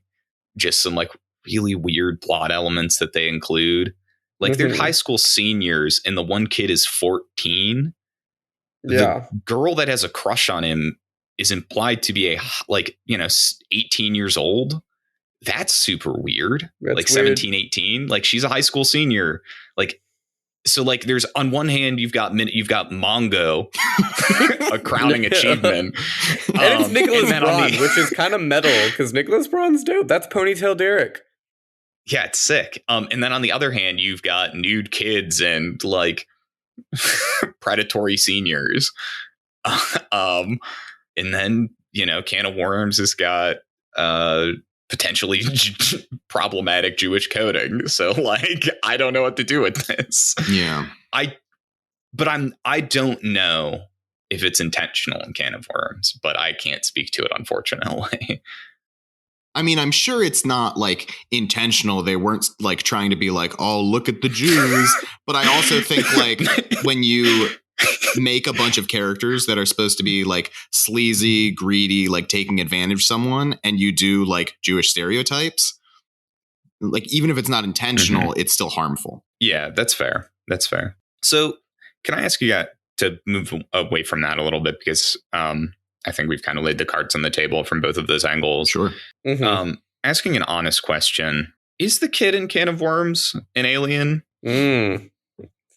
C: just some really weird plot elements that they include. They're high school seniors and the one kid is 14.
A: Yeah.
C: The girl that has a crush on him is implied to be 18 years old. That's super weird.
A: That's
C: 17, 18. She's a high school senior. There's on one hand, you've got Mongo, a crowning achievement.
A: And it's Nicholas Braun, which is kind of metal because Nicholas Braun's dope. That's Ponytail Derek.
C: Yeah, it's sick. And then on the other hand, you've got nude kids and predatory seniors. And then, Can of Worms has got potentially problematic Jewish coding. So I don't know what to do with this.
B: Yeah.
C: I don't know if it's intentional in Can of Worms, but I can't speak to it, unfortunately.
B: I mean, I'm sure it's not intentional. They weren't trying to be oh, look at the Jews. But I also think when you make a bunch of characters that are supposed to be sleazy, greedy, taking advantage of someone, and you do Jewish stereotypes, even if it's not intentional, it's still harmful.
C: Yeah, that's fair. That's fair. So can I ask you to move away from that a little bit? Because I think we've kind of laid the cards on the table from both of those angles.
B: Sure.
A: Mm-hmm.
C: Asking an honest question. Is the kid in Can of Worms an alien?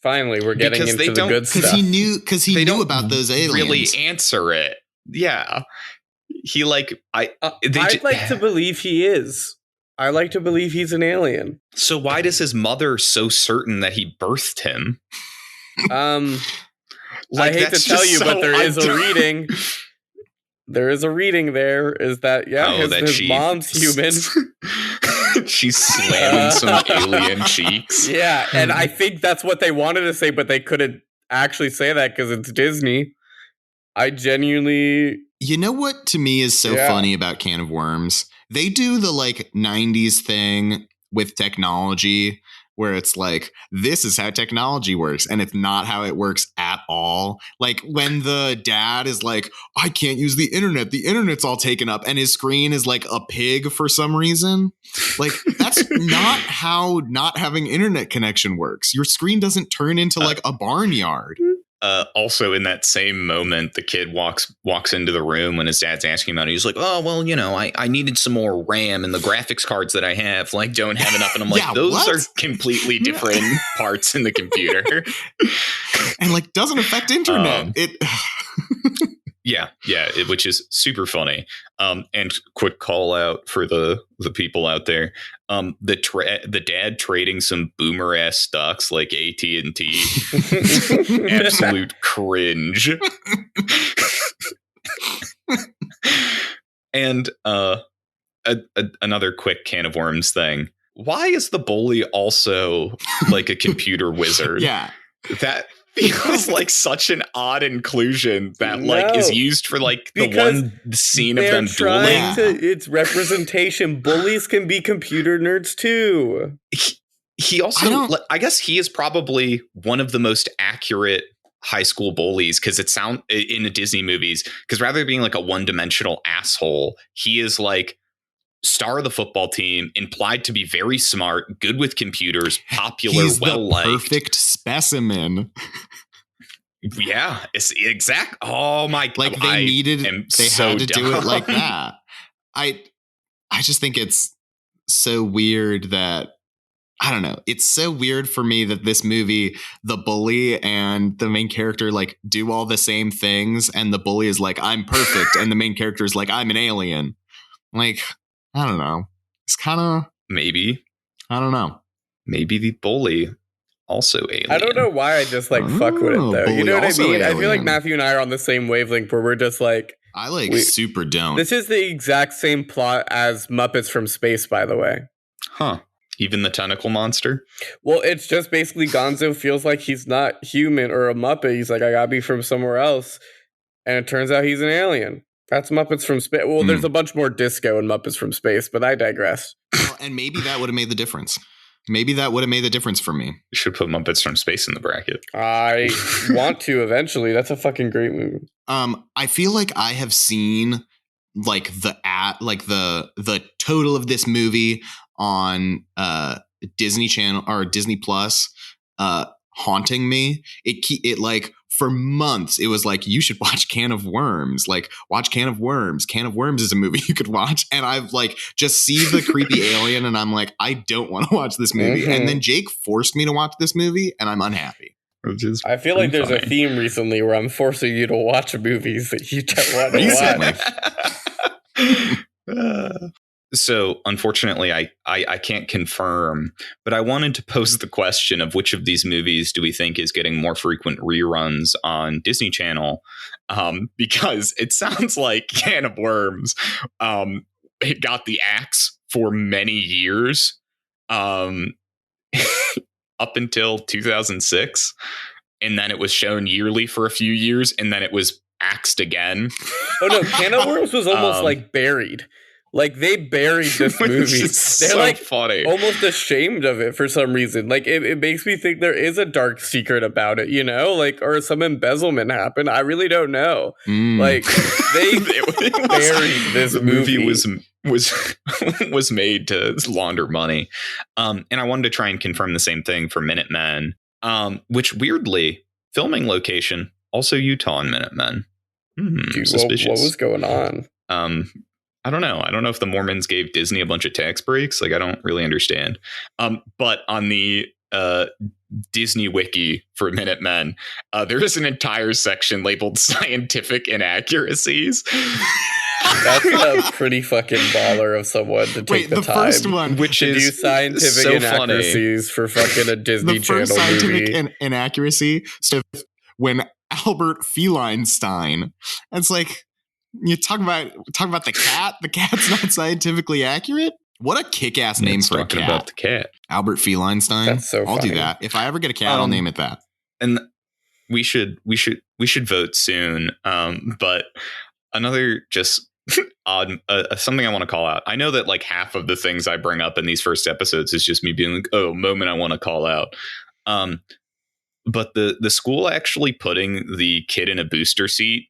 A: Finally, we're getting into the good stuff.
B: Because he knew about those aliens.
C: Really answer it. Yeah. He
A: I'd like to believe he is. I like to believe he's an alien.
C: So why does his mother so certain that he birthed him?
A: I hate to tell you, but there is a reading. There is a reading there. Is that his mom's human.
C: She's slamming some alien cheeks.
A: Yeah, and I think that's what they wanted to say, but they couldn't actually say that because it's Disney. I genuinely...
B: You know what to me is so funny about Can of Worms? They do the 90s thing with technology where it's this is how technology works. And it's not how it works at all. When the dad is I can't use the internet. The internet's all taken up. And his screen is a pig for some reason. That's not how not having internet connection works. Your screen doesn't turn into a barnyard.
C: Also, in that same moment, the kid walks into the room when his dad's asking about it. He's like, "Oh, well, I needed some more RAM, and the graphics cards that I have don't have enough." And I'm like, "Those are completely different parts in the computer,
B: and doesn't affect internet."
C: Which is super funny. And quick call out for the people out there. The dad trading some boomer ass stocks like AT&T. Absolute cringe. And another quick Can of Worms thing. Why is the bully also a computer wizard?
B: Yeah.
C: That feels like such an odd inclusion that is used for the one scene of them dueling.
A: It's representation. Bullies can be computer nerds too.
C: He also, I guess he is probably one of the most accurate high school bullies because it sounds in the Disney movies, because rather than being a one-dimensional asshole, he is star of the football team, implied to be very smart, good with computers, popular,
B: he's
C: well-liked.
B: Perfect specimen.
C: Yeah, it's exact. Oh my god!
B: They had to do it like that. I just think it's so weird that I don't know. It's so weird for me that this movie, the bully and the main character like do all the same things. And the bully is like, I'm perfect. And the main character is like, I'm an alien. Like, I don't know. It's kind of.
C: Maybe.
B: I don't know.
C: Maybe the bully also alien.
A: I don't know why I just like fuck with it though. You know what I mean? Alien. I feel like Matthew and I are on the same wavelength where we're just like.
B: I super don't.
A: This is the exact same plot as Muppets from Space, by the way.
C: Huh. Even the tentacle monster?
A: Well, it's just basically Gonzo feels like he's not human or a Muppet. He's like, I gotta be from somewhere else. And it turns out he's an alien. That's Muppets from Space. Well, there's a bunch more disco in Muppets from Space, but I digress.
B: Well, and maybe that would have made the difference. Maybe that would have made the difference for me.
C: You should put Muppets from Space in the bracket.
A: I want to eventually. That's a fucking great movie.
B: I feel like I have seen like the total of this movie on Disney Channel or Disney Plus haunting me. It like for months it was like, you should watch Can of Worms. Like, watch Can of Worms. Can of Worms is a movie you could watch. And I've like just see the creepy alien and I'm like, I don't want to watch this movie. Mm-hmm. And then Jake forced me to watch this movie and I'm unhappy.
A: I feel like there's a theme recently where I'm forcing you to watch movies that you don't want to
C: watch. So, unfortunately, I can't confirm, but I wanted to pose the question of which of these movies do we think is getting more frequent reruns on Disney Channel? Because it sounds like Can of Worms it got the axe for many years. Up until 2006, and then it was shown yearly for a few years, and then it was axed again.
A: Oh no, Can of Worms was almost like buried. Like they buried this movie. They're
C: so
A: like
C: funny.
A: Almost ashamed of it for some reason. Like it makes me think there is a dark secret about it, you know, like or some embezzlement happened. I really don't know. Like they buried this movie.
C: Was made to launder money. And I wanted to try and confirm the same thing for Minutemen, which weirdly, filming location, also Utah and Minutemen.
A: Dude, suspicious. What was going on?
C: I don't know. I don't know if the Mormons gave Disney a bunch of tax breaks. Like, I don't really understand. But on the Disney wiki for Minutemen, there is an entire section labeled scientific inaccuracies.
A: That's a pretty fucking baller of someone to take the time.
B: First one,
C: which
A: to
C: is
A: do scientific
C: so
A: inaccuracies for fucking a Disney Channel movie. The first scientific
B: inaccuracy stuff when Albert Feinstein. It's like, you talk about the cat. The cat's not scientifically accurate. What a kick-ass name for a cat.
C: About the cat,
B: Albert Feinstein.
A: That's so
B: I'll
A: funny.
B: do that. If I ever get a cat, I'll name it that.
C: And we should vote soon. But another just odd something I want to call out. I know that like half of the things I bring up in these first episodes is just me being like, oh, moment I want to call out. But the school actually putting the kid in a booster seat.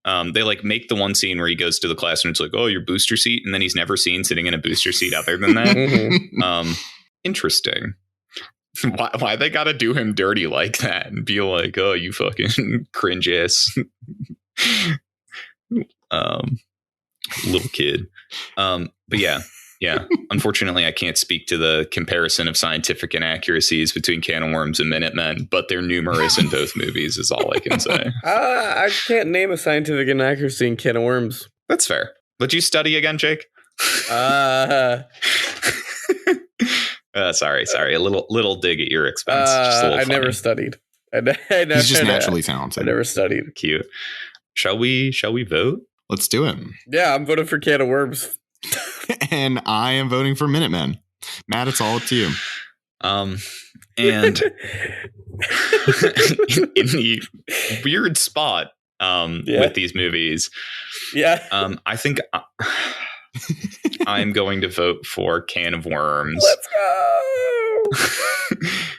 C: They like make the one scene where he goes to the class and it's like, oh, your booster seat. And then he's never seen sitting in a booster seat other than that. Interesting. Why they got to do him dirty like that and be like, oh, you fucking cringe ass little kid. But yeah. Unfortunately, I can't speak to the comparison of scientific inaccuracies between Can of Worms and Minutemen, but they're numerous in both movies is all I can say.
A: I can't name a scientific inaccuracy in Can of Worms.
C: That's fair. Would you study again, Jake? Sorry. A little dig at your expense. Just a little
A: I never studied.
B: He's just naturally talented.
A: I never studied.
C: Cute. Shall we vote?
B: Let's do it.
A: Yeah, I'm voting for Can of Worms.
B: And I am voting for Minutemen. Matt, it's all up to you.
C: And in the weird spot with these movies, I think I'm going to vote for Can of Worms.
A: Let's go.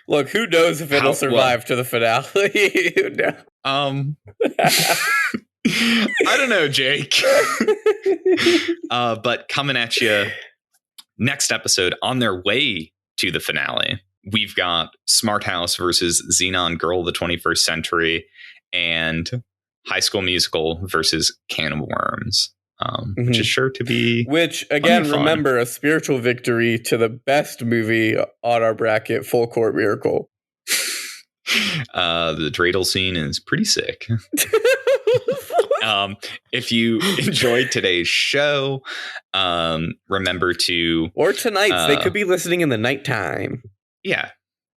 A: Look, who knows if it'll survive to the finale? Who knows?
C: I don't know, Jake. But coming at you next episode on their way to the finale, we've got Smart House versus Zenon Girl of the 21st Century and High School Musical versus Can of Worms. which is sure to be.
A: Which, again, remember, a spiritual victory to the best movie on our bracket, Full Court Miracle.
C: The dreidel scene is pretty sick. If you enjoyed today's show, remember to...
A: Or tonight's. They could be listening in the nighttime.
C: Yeah,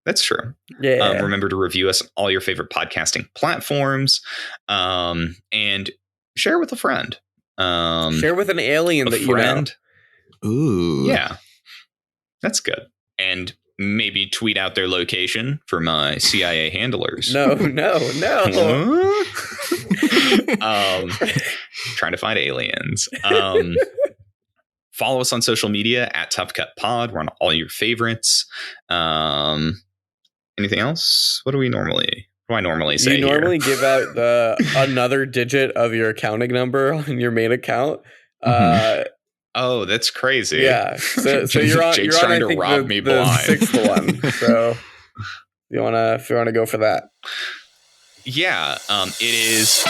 C: that's true.
A: Yeah.
C: Remember to review us on all your favorite podcasting platforms, and share with a friend.
A: Share with an alien that you know.
B: Ooh.
C: Yeah, that's good. And maybe tweet out their location for my CIA handlers.
A: No.
C: Trying to find aliens. Follow us on social media at Tough Cut Pod. We're on all your favorites. Anything else? What do I normally say?
A: You normally give out another digit of your accounting number on your main account.
C: Oh, that's crazy.
A: Yeah. So you're on.
C: Jake's trying to rob me
A: the
C: blind.
A: Sixth one. So if you wanna go for that.
C: Yeah. It is